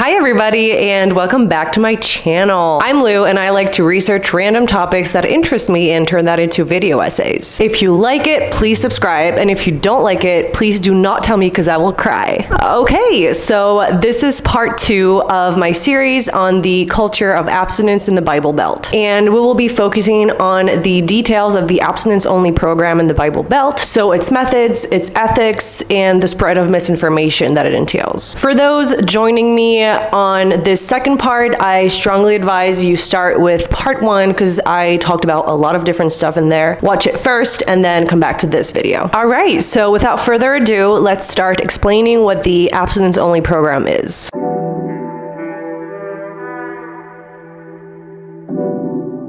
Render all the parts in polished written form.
Hi everybody, and welcome back to my channel. I'm Lou, and I like to research random topics that interest me and turn that into video essays. If you like it, please subscribe, and if you don't like it, please do not tell me because I will cry. Okay, so this is part 2 of my series on the culture of abstinence in the Bible Belt, and we will be focusing on the details of the abstinence-only program in the Bible Belt, so its methods, its ethics, and the spread of misinformation that it entails. For those joining me on this second part, I strongly advise you start with part 1 because I talked about a lot of different stuff in there. Watch it first and then come back to this video. All right, so without further ado, let's start explaining what the abstinence-only program is.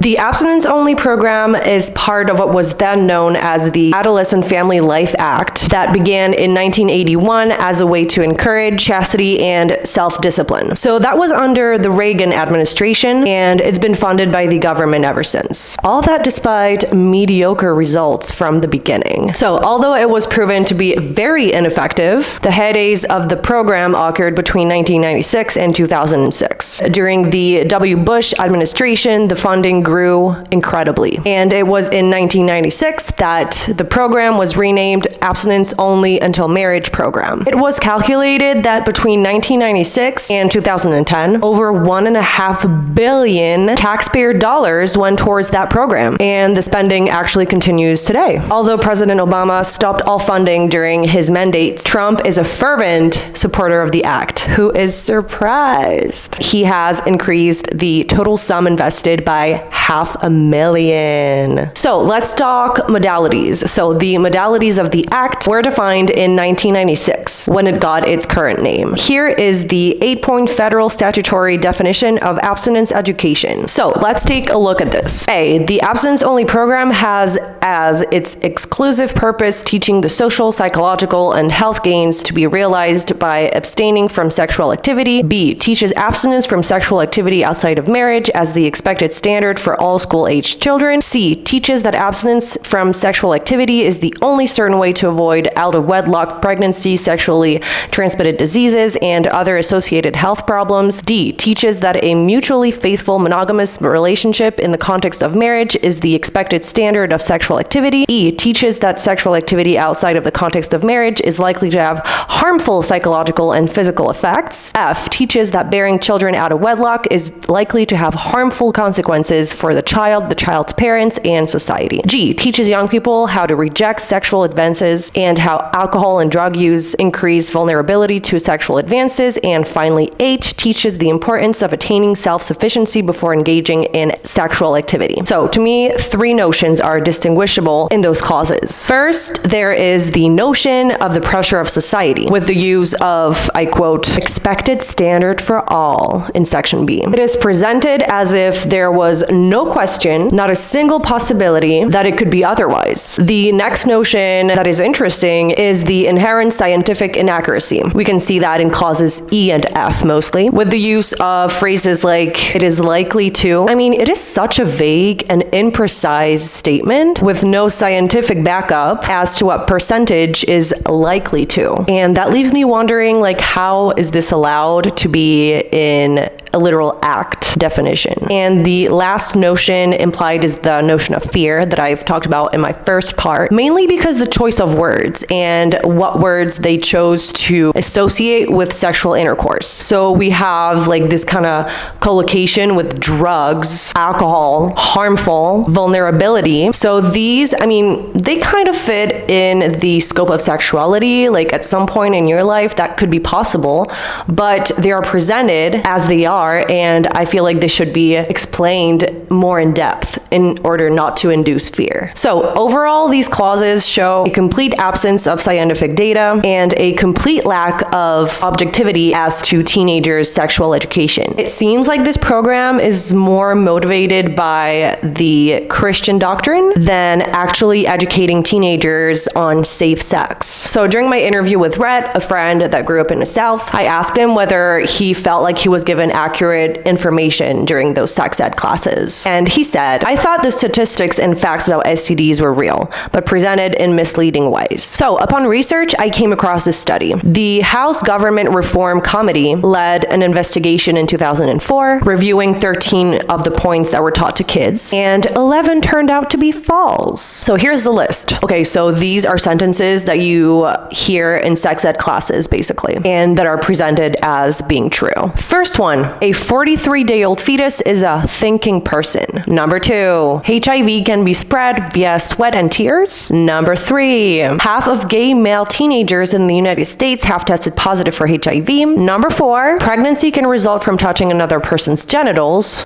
The abstinence-only program is part of what was then known as the Adolescent Family Life Act that began in 1981 as a way to encourage chastity and self-discipline. So that was under the Reagan administration, and it's been funded by the government ever since. All that despite mediocre results from the beginning. So although it was proven to be very ineffective, the heydays of the program occurred between 1996 and 2006. During the W. Bush administration, the funding grew incredibly. And it was in 1996 that the program was renamed Abstinence Only Until Marriage Program. It was calculated that between 1996 and 2010, over $1.5 billion taxpayer dollars went towards that program. And the spending actually continues today. Although President Obama stopped all funding during his mandate, Trump is a fervent supporter of the act. Who is surprised? He has increased the total sum invested by $500,000. So let's talk modalities. So the modalities of the act were defined in 1996 when it got its current name. Here is the 8-point federal statutory definition of abstinence education. So let's take a look at this. A, the abstinence-only program has as its exclusive purpose teaching the social, psychological, and health gains to be realized by abstaining from sexual activity. B, teaches abstinence from sexual activity outside of marriage as the expected standard for all school-aged children. C, teaches that abstinence from sexual activity is the only certain way to avoid out-of-wedlock pregnancy, sexually transmitted diseases, and other associated health problems. D, teaches that a mutually faithful monogamous relationship in the context of marriage is the expected standard of sexual activity. E, teaches that sexual activity outside of the context of marriage is likely to have harmful psychological and physical effects. F, teaches that bearing children out of wedlock is likely to have harmful consequences for the child's parents, and society. G, teaches young people how to reject sexual advances and how alcohol and drug use increase vulnerability to sexual advances. And finally, H, teaches the importance of attaining self-sufficiency before engaging in sexual activity. So to me, 3 notions are distinguishable in those clauses. First, there is the notion of the pressure of society with the use of, I quote, expected standard for all in section B. It is presented as if there was no question, not a single possibility that it could be otherwise. The next notion that is interesting is the inherent scientific inaccuracy. We can see that in clauses E and F mostly, with the use of phrases like, it is likely to. I mean, it is such a vague and imprecise statement with no scientific backup as to what percentage is likely to. And that leaves me wondering, like, how is this allowed to be in a literal act definition? And the last notion implied is the notion of fear that I've talked about in my first part, mainly because the choice of words and what words they chose to associate with sexual intercourse. So we have like this kind of collocation with drugs, alcohol, harmful, vulnerability. So these, I mean, they kind of fit in the scope of sexuality. Like at some point in your life that could be possible, but they are presented as they are, and I feel like this should be explained more in depth in order not to induce fear. So overall, these clauses show a complete absence of scientific data and a complete lack of objectivity as to teenagers' sexual education. It seems like this program is more motivated by the Christian doctrine than actually educating teenagers on safe sex. So during my interview with Rhett, a friend that grew up in the South, I asked him whether he felt like he was given accurate information during those sex ed classes. And he said, I thought the statistics and facts about STDs were real, but presented in misleading ways. So, upon research, I came across this study. The House Government Reform Committee led an investigation in 2004, reviewing 13 of the points that were taught to kids, and 11 turned out to be false. So here's the list. Okay, so these are sentences that you hear in sex ed classes, basically, and that are presented as being true. First one, a 43-day-old fetus is a thinking person. Number 2, HIV can be spread via sweat and tears. Number 3, half of gay male teenagers in the United States have tested positive for HIV. Number 4, pregnancy can result from touching another person's genitals.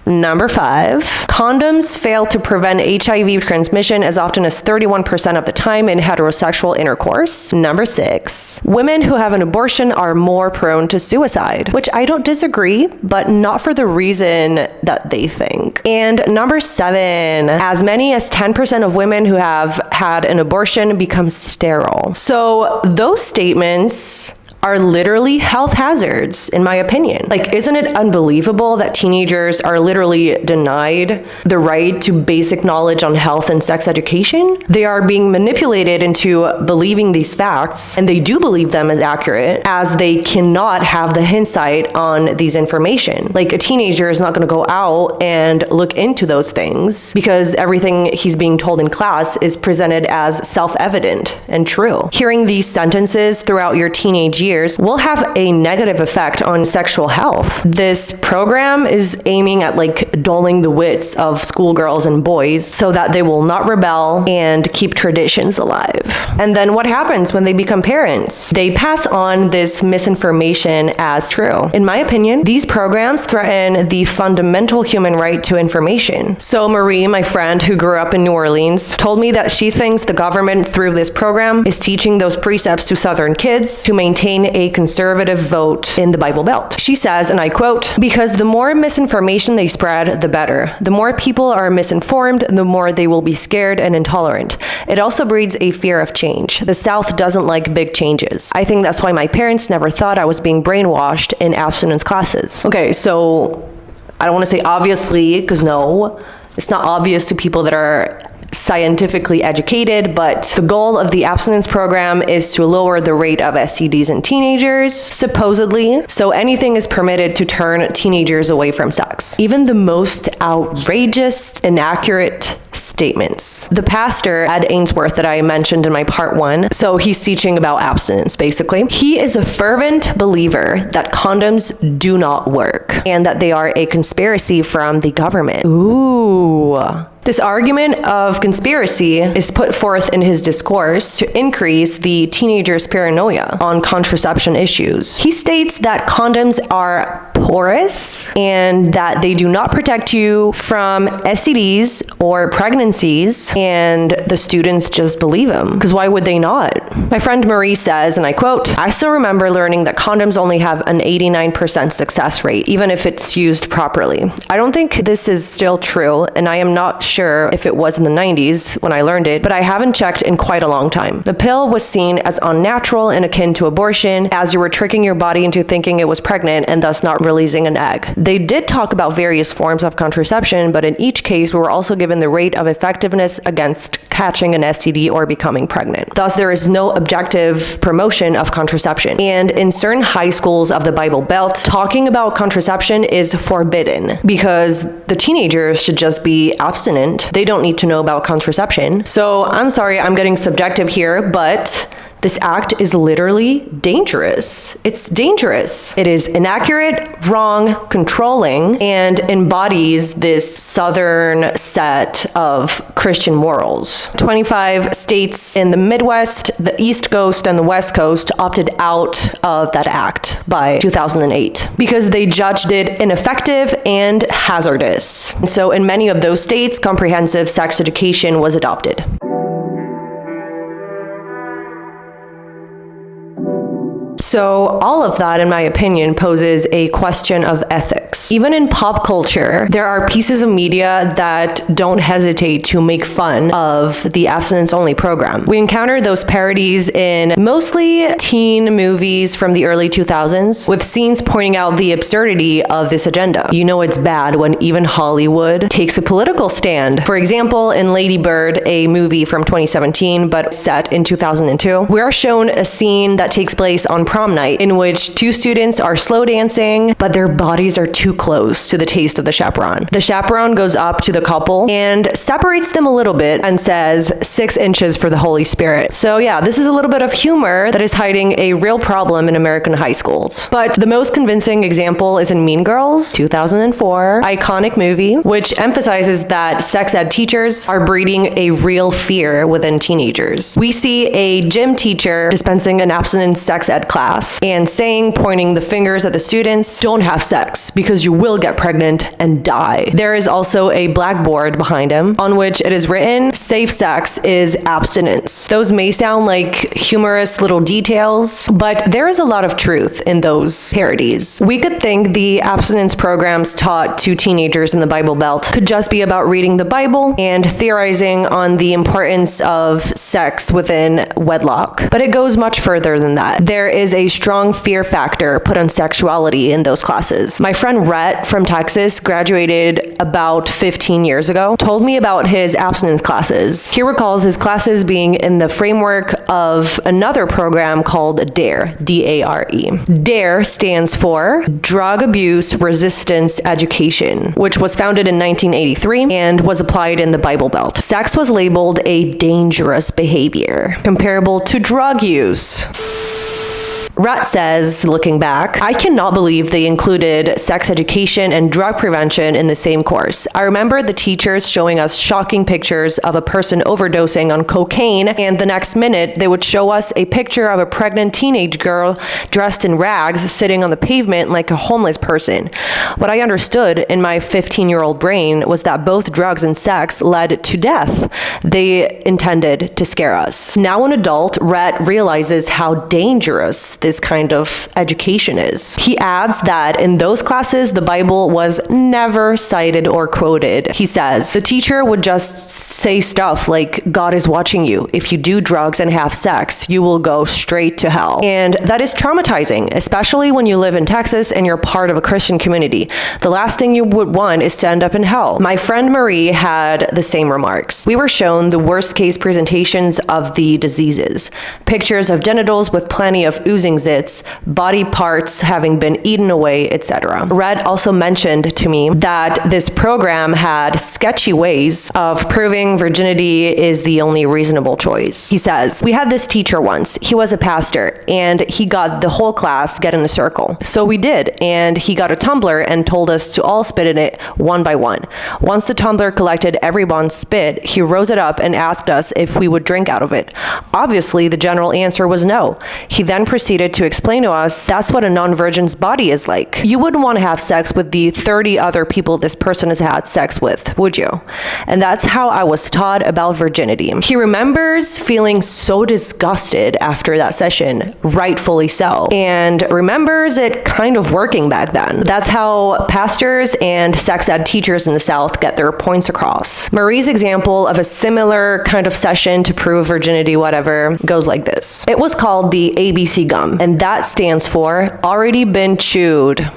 Number 5, condoms fail to prevent HIV transmission as often as 31% of the time in heterosexual intercourse. Number 6, women who have an abortion are more prone to suicide, which I don't disagree, but not for the reason that they think. And number 7, as many as 10% of women who have had an abortion become sterile. So those statements are literally health hazards, in my opinion. Like, isn't it unbelievable that teenagers are literally denied the right to basic knowledge on health and sex education? They are being manipulated into believing these facts, and they do believe them as accurate, as they cannot have the insight on these information. Like, a teenager is not going to go out and look into those things because everything he's being told in class is presented as self-evident and true. Hearing these sentences throughout your teenage years will have a negative effect on sexual health. This program is aiming at dulling the wits of schoolgirls and boys so that they will not rebel and keep traditions alive. And then what happens when they become parents? They pass on this misinformation as true. In my opinion, these programs threaten the fundamental human right to information. So Marie, my friend who grew up in New Orleans, told me that she thinks the government through this program is teaching those precepts to Southern kids to maintain a conservative vote in the Bible Belt. She says, and I quote, "Because the more misinformation they spread, the better. The more people are misinformed, the more they will be scared and intolerant. It also breeds a fear of change. The South doesn't like big changes. I think that's why my parents never thought I was being brainwashed in abstinence classes." Okay, so I don't want to say obviously, because no, it's not obvious to people that are scientifically educated, but the goal of the abstinence program is to lower the rate of STDs in teenagers, supposedly, so anything is permitted to turn teenagers away from sex. Even the most outrageous, inaccurate statements. The pastor, Ed Ainsworth, that I mentioned in my part 1, so he's teaching about abstinence, basically. He is a fervent believer that condoms do not work and that they are a conspiracy from the government. Ooh. This argument of conspiracy is put forth in his discourse to increase the teenagers' paranoia on contraception issues. He states that condoms are porous and that they do not protect you from STDs or pregnancies, and the students just believe him, because why would they not? My friend Marie says, and I quote, "I still remember learning that condoms only have an 89% success rate, even if it's used properly. I don't think this is still true, and I am not sure if it was in the 90s when I learned it, but I haven't checked in quite a long time. The pill was seen as unnatural and akin to abortion, as you were tricking your body into thinking it was pregnant and thus not releasing an egg. They did talk about various forms of contraception, but in each case, we were also given the rate of effectiveness against catching an STD or becoming pregnant. Thus, there is no objective promotion of contraception. And in certain high schools of the Bible Belt, talking about contraception is forbidden because the teenagers should just be abstinent. They don't need to know about contraception. So I'm sorry, I'm getting subjective here, but this act is literally dangerous. It's dangerous. It is inaccurate, wrong, controlling, and embodies this Southern set of Christian morals. 25 states in the Midwest, the East Coast, and the West Coast opted out of that act by 2008 because they judged it ineffective and hazardous. So in many of those states, comprehensive sex education was adopted. So all of that, in my opinion, poses a question of ethics. Even in pop culture, there are pieces of media that don't hesitate to make fun of the abstinence-only program. We encounter those parodies in mostly teen movies from the early 2000s, with scenes pointing out the absurdity of this agenda. You know it's bad when even Hollywood takes a political stand. For example, in Lady Bird, a movie from 2017, but set in 2002, we are shown a scene that takes place on prom night in which two students are slow dancing, but their bodies are too close to the taste of the chaperone. The chaperone goes up to the couple and separates them a little bit and says, 6 inches for the Holy Spirit. So yeah, this is a little bit of humor that is hiding a real problem in American high schools. But the most convincing example is in Mean Girls, 2004, iconic movie, which emphasizes that sex ed teachers are breeding a real fear within teenagers. We see a gym teacher dispensing an abstinence sex ed class and saying, pointing the fingers at the students, don't have sex because you will get pregnant and die. There is also a blackboard behind him on which it is written, safe sex is abstinence. Those may sound like humorous little details, but there is a lot of truth in those parodies. We could think the abstinence programs taught to teenagers in the Bible Belt could just be about reading the Bible and theorizing on the importance of sex within wedlock. But it goes much further than that. There is a strong fear factor put on sexuality in those classes. My friend Rhett from Texas graduated about 15 years ago, told me about his abstinence classes. He recalls his classes being in the framework of another program called DARE, D-A-R-E. DARE stands for Drug Abuse Resistance Education, which was founded in 1983 and was applied in the Bible Belt. Sex was labeled a dangerous behavior, comparable to drug use. Rhett says, looking back, I cannot believe they included sex education and drug prevention in the same course. I remember the teachers showing us shocking pictures of a person overdosing on cocaine, and the next minute they would show us a picture of a pregnant teenage girl dressed in rags sitting on the pavement like a homeless person. What I understood in my 15-year-old brain was that both drugs and sex led to death. They intended to scare us. Now an adult, Rhett realizes how dangerous this kind of education is. He adds that in those classes, the Bible was never cited or quoted. He says, the teacher would just say stuff like, God is watching you. If you do drugs and have sex, you will go straight to hell. And that is traumatizing, especially when you live in Texas and you're part of a Christian community. The last thing you would want is to end up in hell. My friend Marie had the same remarks. We were shown the worst case presentations of the diseases. Pictures of genitals with plenty of oozing zits, body parts having been eaten away, etc. Red also mentioned to me that this program had sketchy ways of proving virginity is the only reasonable choice. He says, we had this teacher once. He was a pastor, and he got the whole class get in a circle. So we did, and he got a tumbler and told us to all spit in it one by one. Once the tumbler collected everyone's spit, he rose it up and asked us if we would drink out of it. Obviously, the general answer was no. He then proceeded to explain to us that's what a non-virgin's body is like. You wouldn't want to have sex with the 30 other people this person has had sex with, would you? And that's how I was taught about virginity. He remembers feeling so disgusted after that session, rightfully so, and remembers it kind of working back then. That's how pastors and sex ed teachers in the South get their points across. Marie's example of a similar kind of session to prove virginity, whatever, goes like this. It was called the ABC gum, and that stands for already been chewed.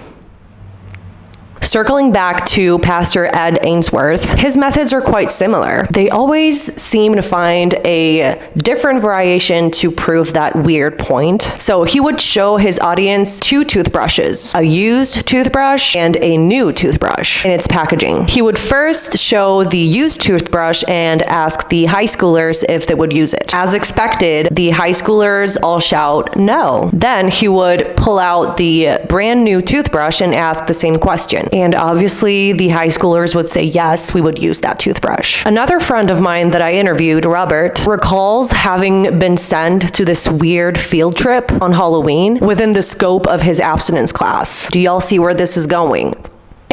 Circling back to Pastor Ed Ainsworth, his methods are quite similar. They always seem to find a different variation to prove that weird point. So he would show his audience 2 toothbrushes, a used toothbrush and a new toothbrush in its packaging. He would first show the used toothbrush and ask the high schoolers if they would use it. As expected, the high schoolers all shout no. Then he would pull out the brand new toothbrush and ask the same question. And obviously, the high schoolers would say, yes, we would use that toothbrush. Another friend of mine that I interviewed, Robert, recalls having been sent to this weird field trip on Halloween within the scope of his abstinence class. Do y'all see where this is going?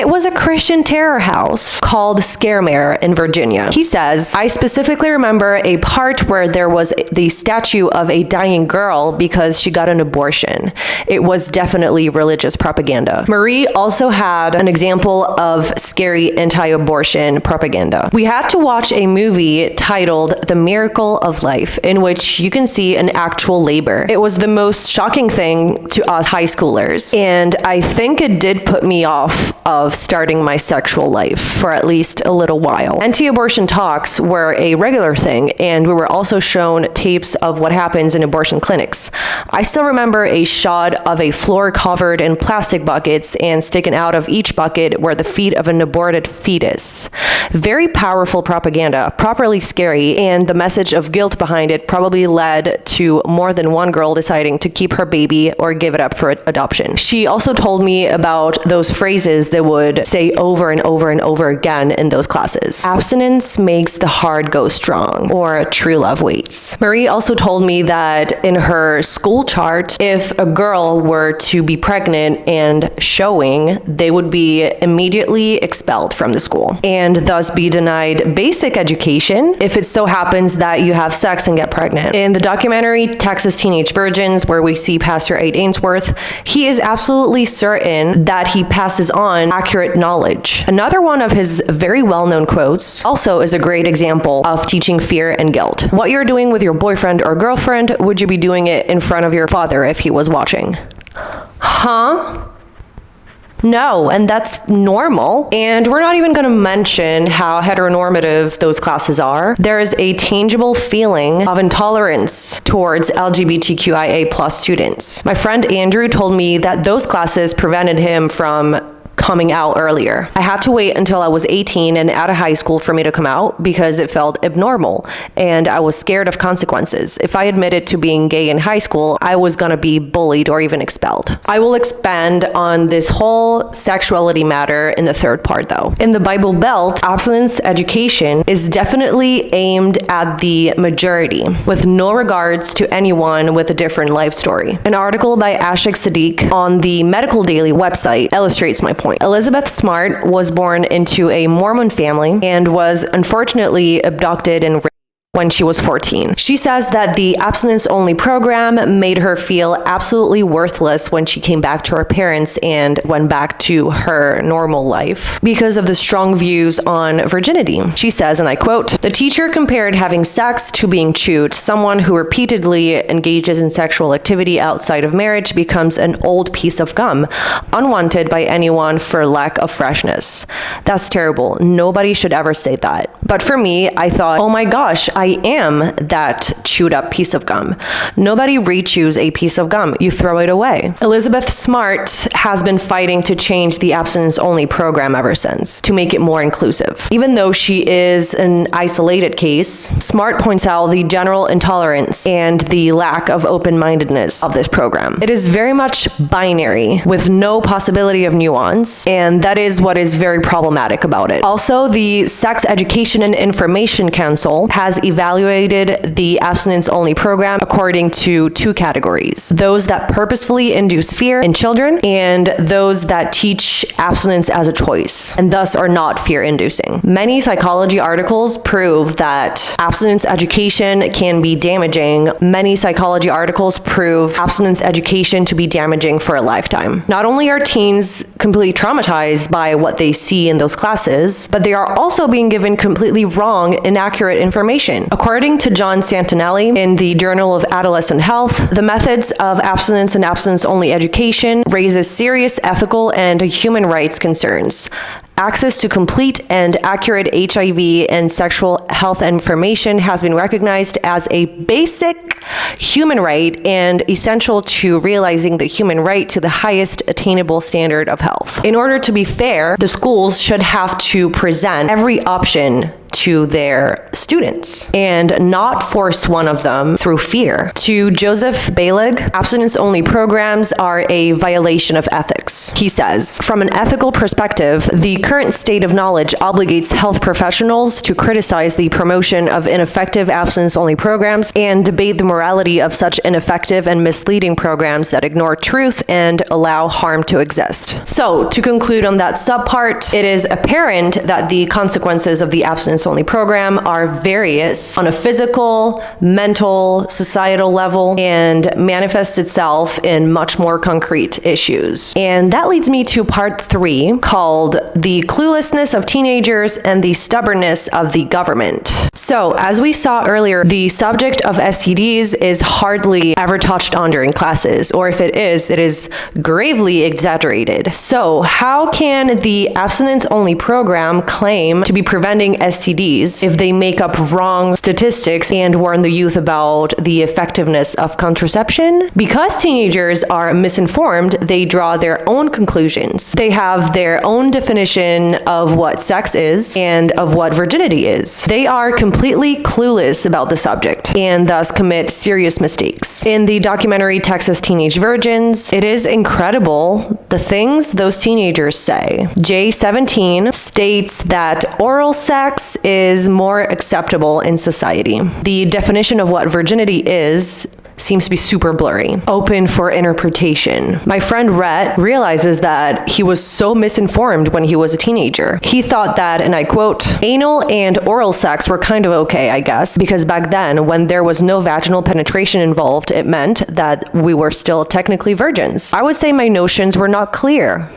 It was a Christian terror house called Scaremare in Virginia. He says, I specifically remember a part where there was the statue of a dying girl because she got an abortion. It was definitely religious propaganda. Marie also had an example of scary anti-abortion propaganda. We had to watch a movie titled The Miracle of Life, in which you can see an actual labor. It was the most shocking thing to us high schoolers, and I think it did put me off of starting my sexual life for at least a little while. Anti-abortion talks were a regular thing, and we were also shown tapes of what happens in abortion clinics. I still remember a shot of a floor covered in plastic buckets, and sticking out of each bucket were the feet of an aborted fetus. Very powerful propaganda, properly scary, and the message of guilt behind it probably led to more than one girl deciding to keep her baby or give it up for adoption. She also told me about those phrases they would say over and over and over again in those classes. Abstinence makes the heart go strong, or true love waits. Marie also told me that in her school chart, if a girl were to be pregnant and showing, they would be immediately expelled from the school and thus be denied basic education if it so happens that you have sex and get pregnant. In the documentary Texas Teenage Virgins, where we see Pastor Ed Ainsworth, he is absolutely certain that he passes on accurate knowledge. Another one of his very well-known quotes also is a great example of teaching fear and guilt. What you're doing with your boyfriend or girlfriend, would you be doing it in front of your father if he was watching? Huh? No, and that's normal. And we're not even going to mention how heteronormative those classes are. There is a tangible feeling of intolerance towards LGBTQIA+ students. My friend Andrew told me that those classes prevented him from coming out earlier. I had to wait until I was 18 and out of high school for me to come out because it felt abnormal and I was scared of consequences. If I admitted to being gay in high school, I was gonna be bullied or even expelled. I will expand on this whole sexuality matter in the third part though. In the Bible Belt, abstinence education is definitely aimed at the majority with no regards to anyone with a different life story. An article by Ashik Sadiq on the Medical Daily website illustrates my point. Elizabeth Smart was born into a Mormon family and was unfortunately abducted and raped when she was 14. She says that the abstinence-only program made her feel absolutely worthless when she came back to her parents and went back to her normal life because of the strong views on virginity. She says, and I quote, "The teacher compared having sex to being chewed. Someone who repeatedly engages in sexual activity outside of marriage becomes an old piece of gum, unwanted by anyone for lack of freshness." That's terrible. Nobody should ever say that. But for me, I thought, oh my gosh, I am that chewed up piece of gum. Nobody re-chews a piece of gum. You throw it away. Elizabeth Smart has been fighting to change the abstinence-only program ever since, to make it more inclusive. Even though she is an isolated case, Smart points out the general intolerance and the lack of open-mindedness of this program. It is very much binary, with no possibility of nuance, and that is what is very problematic about it. Also, the Sex Education and Information Council has evaluated the abstinence-only program according to two categories: those that purposefully induce fear in children and those that teach abstinence as a choice and thus are not fear-inducing. Many psychology articles prove that abstinence education can be damaging. Many psychology articles prove abstinence education to be damaging for a lifetime. Not only are teens completely traumatized by what they see in those classes, but they are also being given completely wrong, inaccurate information. According to John Santinelli in the Journal of Adolescent Health, the methods of abstinence and abstinence-only education raises serious ethical and human rights concerns. Access to complete and accurate HIV and sexual health information has been recognized as a basic human right and essential to realizing the human right to the highest attainable standard of health. In order to be fair, the schools should have to present every option to their students and not force one of them through fear. To Joseph Balig, abstinence-only programs are a violation of ethics. He says, from an ethical perspective, the current state of knowledge obligates health professionals to criticize the promotion of ineffective abstinence-only programs and debate the morality of such ineffective and misleading programs that ignore truth and allow harm to exist. So, to conclude on that subpart, it is apparent that the consequences of the abstinence-only program are various on a physical, mental, societal level, and manifests itself in much more concrete issues. And that leads me to part 3, called The Cluelessness of Teenagers and the Stubbornness of the Government. So, as we saw earlier, the subject of STDs is hardly ever touched on during classes, or if it is gravely exaggerated. So, how can the abstinence-only program claim to be preventing STDs if they make up wrong statistics and warn the youth about the effectiveness of contraception? Because teenagers are misinformed, they draw their own conclusions. They have their own definition of what sex is and of what virginity is. They are completely clueless about the subject and thus commit serious mistakes. In the documentary Texas Teenage Virgins, it is incredible the things those teenagers say. J17 states that oral sex is more acceptable in society. The definition of what virginity is seems to be super blurry, open for interpretation. My friend Rhett realizes that he was so misinformed when he was a teenager. He thought that, and I quote, anal and oral sex were kind of okay, I guess, because back then, when there was no vaginal penetration involved, it meant that we were still technically virgins. I would say my notions were not clear.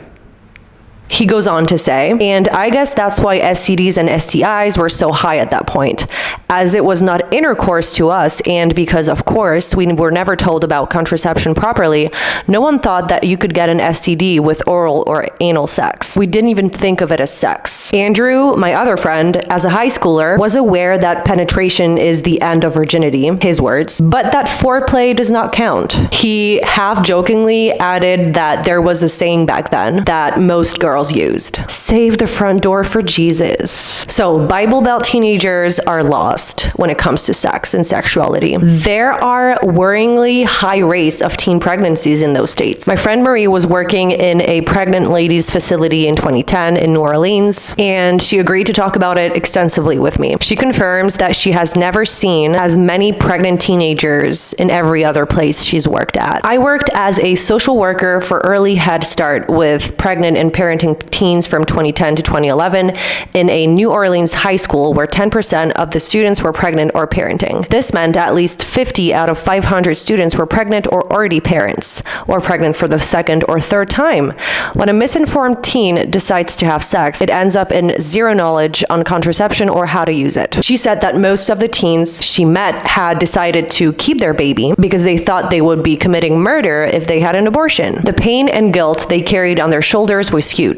He goes on to say, and I guess that's why STDs and STIs were so high at that point, as it was not intercourse to us, and because, of course, we were never told about contraception properly, no one thought that you could get an STD with oral or anal sex. We didn't even think of it as sex. Andrew, my other friend, as a high schooler, was aware that penetration is the end of virginity, his words, but that foreplay does not count. He half-jokingly added that there was a saying back then that most girls used. Save the front door for Jesus. So, Bible Belt teenagers are lost when it comes to sex and sexuality. There are worryingly high rates of teen pregnancies in those states. My friend Marie was working in a pregnant ladies facility in 2010 in New Orleans, and she agreed to talk about it extensively with me. She confirms that she has never seen as many pregnant teenagers in every other place she's worked at. I worked as a social worker for Early Head Start with pregnant and parenting teens from 2010 to 2011 in a New Orleans high school where 10% of the students were pregnant or parenting. This meant at least 50 out of 500 students were pregnant or already parents, or pregnant for the second or third time. When a misinformed teen decides to have sex, it ends up in zero knowledge on contraception or how to use it. She said that most of the teens she met had decided to keep their baby because they thought they would be committing murder if they had an abortion. The pain and guilt they carried on their shoulders was huge.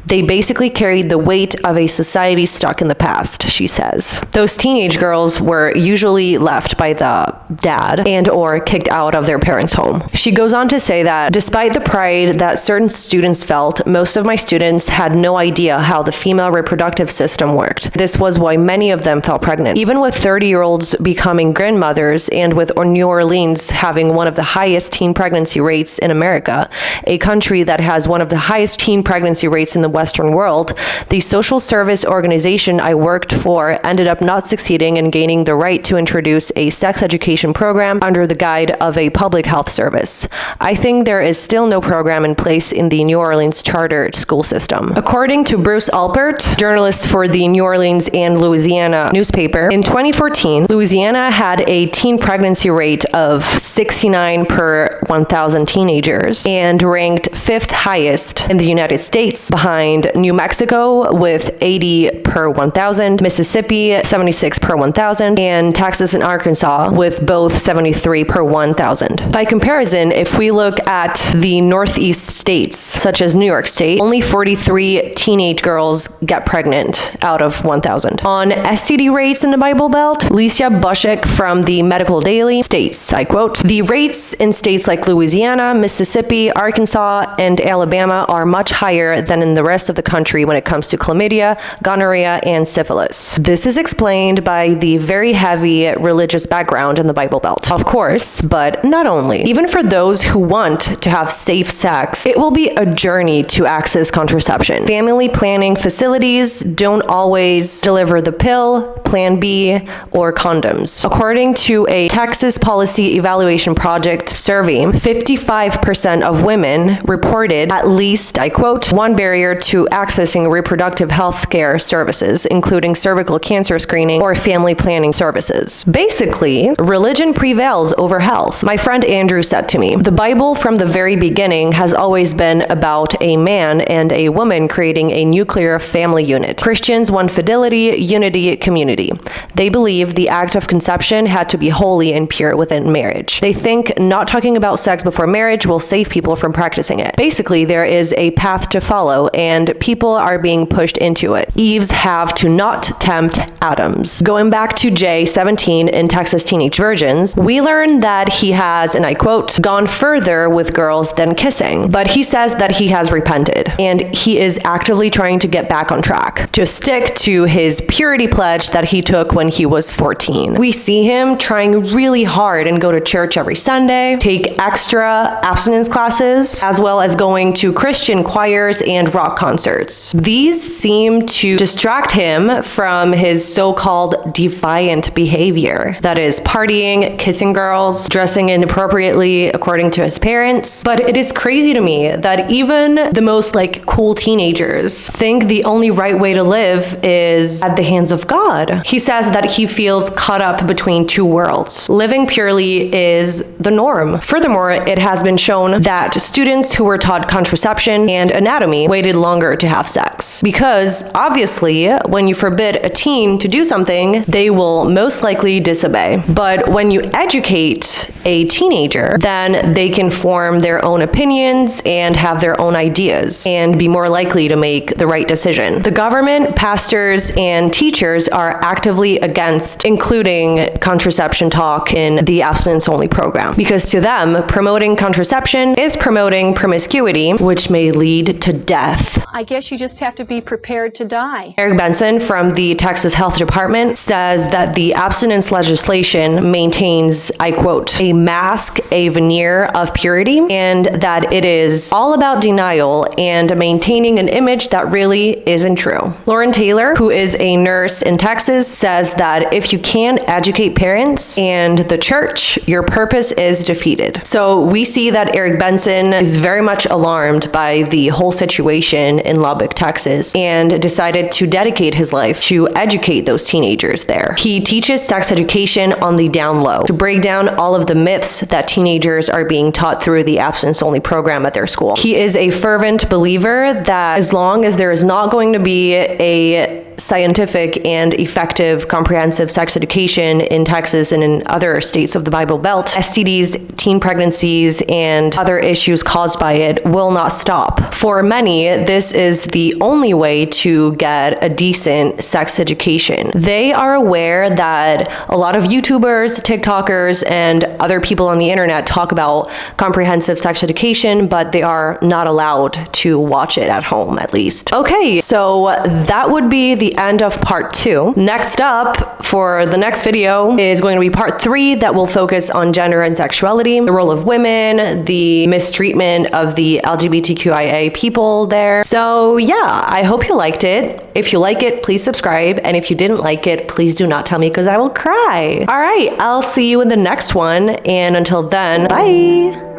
They basically carried the weight of a society stuck in the past, she says. Those teenage girls were usually left by the dad and or kicked out of their parents' home. She goes on to say that despite the pride that certain students felt, most of my students had no idea how the female reproductive system worked. This was why many of them fell pregnant. Even with 30-year-olds becoming grandmothers and with New Orleans having one of the highest teen pregnancy rates in America, a country that has one of the highest teen pregnancy rates in the Western world, the social service organization I worked for ended up not succeeding in gaining the right to introduce a sex education program under the guise of a public health service. I think there is still no program in place in the New Orleans charter school system. According to Bruce Alpert, journalist for the New Orleans and Louisiana newspaper, in 2014, Louisiana had a teen pregnancy rate of 69 per 1,000 teenagers and ranked 5th highest in the United States, behind New Mexico with 80 per 1,000, Mississippi 76 per 1,000, and Texas and Arkansas with both 73 per 1,000. By comparison, if we look at the Northeast states, such as New York State, only 43 teenage girls get pregnant out of 1,000. On STD rates in the Bible Belt, Licia Bushek from the Medical Daily states, I quote, "The rates in states like Louisiana, Mississippi, Arkansas, and Alabama are much higher higher than in the rest of the country when it comes to chlamydia, gonorrhea, and syphilis. This is explained by the very heavy religious background in the Bible Belt. Of course, but not only. Even for those who want to have safe sex, it will be a journey to access contraception. Family planning facilities don't always deliver the pill, Plan B, or condoms. According to a Texas Policy Evaluation Project survey, 55% of women reported at least, I quote, one barrier to accessing reproductive health care services, including cervical cancer screening or family planning services. Basically, religion prevails over health. My friend Andrew said to me, the Bible from the very beginning has always been about a man and a woman creating a nuclear family unit. Christians want fidelity, unity, community. They believe the act of conception had to be holy and pure within marriage. They think not talking about sex before marriage will save people from practicing it. Basically, there is a path to follow, and people are being pushed into it. Eves have to not tempt Adams. Going back to Jay, 17, in Texas Teenage Virgins, we learn that he has, and I quote, gone further with girls than kissing. But he says that he has repented, and he is actively trying to get back on track, to stick to his purity pledge that he took when he was 14. We see him trying really hard and go to church every Sunday, take extra abstinence classes, as well as going to Christian choirs and rock concerts. These seem to distract him from his so-called defiant behavior. That is, partying, kissing girls, dressing inappropriately according to his parents. But it is crazy to me that even the most cool teenagers think the only right way to live is at the hands of God. He says that he feels caught up between two worlds. Living purely is the norm. Furthermore, it has been shown that students who were taught contraception and anatomy waited longer to have sex. Because obviously, when you forbid a teen to do something, they will most likely disobey. But when you educate a teenager, then they can form their own opinions and have their own ideas and be more likely to make the right decision. The government, pastors, and teachers are actively against including contraception talk in the abstinence-only program, because to them, promoting contraception is promoting promiscuity, which may lead to death. I guess you just have to be prepared to die. Eric Benson from the Texas Health Department says that the abstinence legislation maintains, I quote, a mask, a veneer of purity, and that it is all about denial and maintaining an image that really isn't true. Lauren Taylor, who is a nurse in Texas, says that if you can't educate parents and the church, your purpose is defeated. So we see that Eric Benson is very much alarmed by the whole situation in Lubbock, Texas, and decided to dedicate his life to educate those teenagers there. He teaches sex education on the down low, to break down all of the myths that teenagers are being taught through the abstinence-only program at their school. He is a fervent believer that as long as there is not going to be a scientific and effective comprehensive sex education in Texas and in other states of the Bible Belt, STDs, teen pregnancies, and other issues caused by it will not stop. For many, this is the only way to get a decent sex education. They are aware that a lot of YouTubers, TikTokers, and other people on the internet talk about comprehensive sex education, but they are not allowed to watch it at home, at least. Okay, so that would be the end of part 2. Next up, for the next video, is going to be part 3 that will focus on gender and sexuality, the role of women, the mistreatment of the LGBTQIA people there. So yeah, I hope you liked it. If you like it, please subscribe. And if you didn't like it, please do not tell me because I will cry. All right, I'll see you in the next one. And until then, bye.